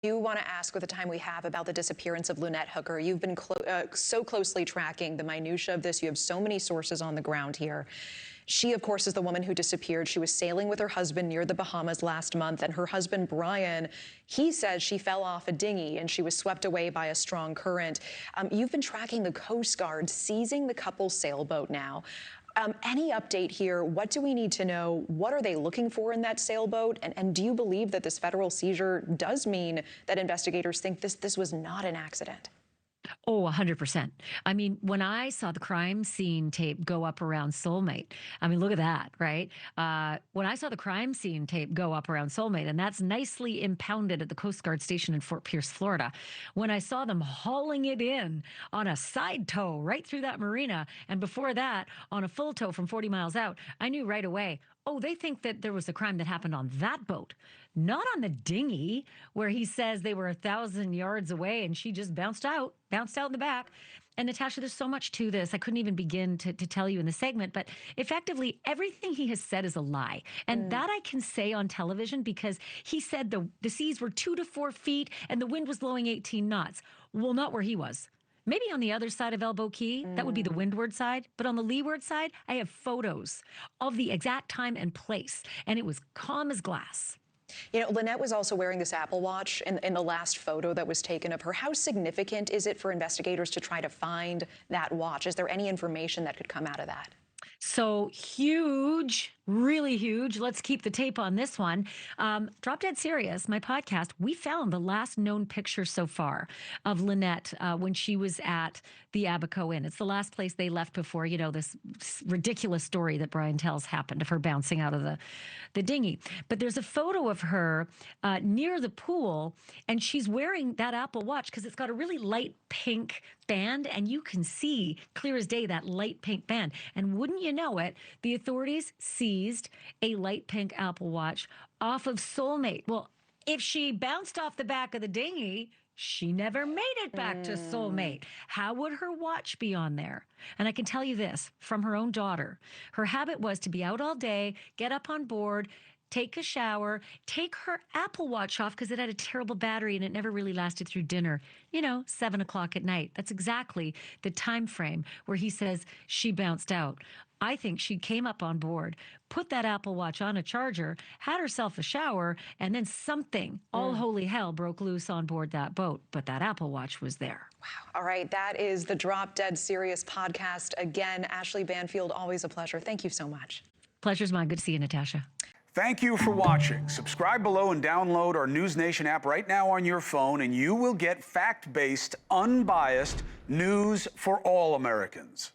do want to ask with the time we have about the disappearance of Lynette Hooker. You've been so closely tracking the minutia of this. You have so many sources on the ground here. She, of course, is the woman who disappeared. She was sailing with her husband near the Bahamas last month, and her husband, Brian, he says she fell off a dinghy and she was swept away by a strong current. You've been tracking the Coast Guard seizing the couple's sailboat now. Any update here? What do we need to know? What are they looking for in that sailboat? And do you believe that this federal seizure does mean that investigators think this was not an accident? Oh, 100%. I mean, when I saw the crime scene tape go up around Soulmate, I mean, look at that, right? When I saw the crime scene tape go up around Soulmate, and that's nicely impounded at the Coast Guard station in Fort Pierce, Florida, when I saw them hauling it in on a side tow right through that marina, and before that, on a full tow from 40 miles out, I knew right away, oh, they think that there was a crime that happened on that boat, not on the dinghy where he says they were 1,000 yards away and she just bounced out in the back. And Natasha, there's so much to this. I couldn't even begin to tell you in the segment, but effectively everything he has said is a lie. And that I can say on television because he said the seas were 2 to 4 feet and the wind was blowing 18 knots. Well, not where he was. Maybe on the other side of Elbow Key, that would be the windward side. But on the leeward side, I have photos of the exact time and place. And it was calm as glass. You know, Lynette was also wearing this Apple Watch in the last photo that was taken of her. How significant is it for investigators to try to find that watch? Is there any information that could come out of that? So huge, really huge. Let's keep the tape on this one. Drop Dead Serious, my podcast, we found the last known picture so far of Lynette when she was at the Abaco Inn. It's the last place they left before, you know, this ridiculous story that Brian tells happened of her bouncing out of the dinghy. But there's a photo of her near the pool, and she's wearing that Apple Watch because it's got a really light pink band, and you can see clear as day that light pink band. And wouldn't you know it, the authorities seized a light pink Apple Watch off of Soulmate. Well, if she bounced off the back of the dinghy, she never made it back to Soulmate. How would her watch be on there? And I can tell you this from her own daughter. Her habit was to be out all day, get up on board, take a shower, take her Apple Watch off because it had a terrible battery and it never really lasted through dinner, 7 o'clock at night. That's exactly the time frame where he says she bounced out. I think she came up on board, put that Apple Watch on a charger, had herself a shower, and then something, all holy hell, broke loose on board that boat. But that Apple Watch was there. Wow. All right. That is the Drop Dead Serious podcast. Again, Ashleigh Banfield, always a pleasure. Thank you so much. Pleasure's mine. Good to see you, Natasha. Thank you for watching. Subscribe below and download our NewsNation app right now on your phone, and you will get fact-based, unbiased news for all Americans.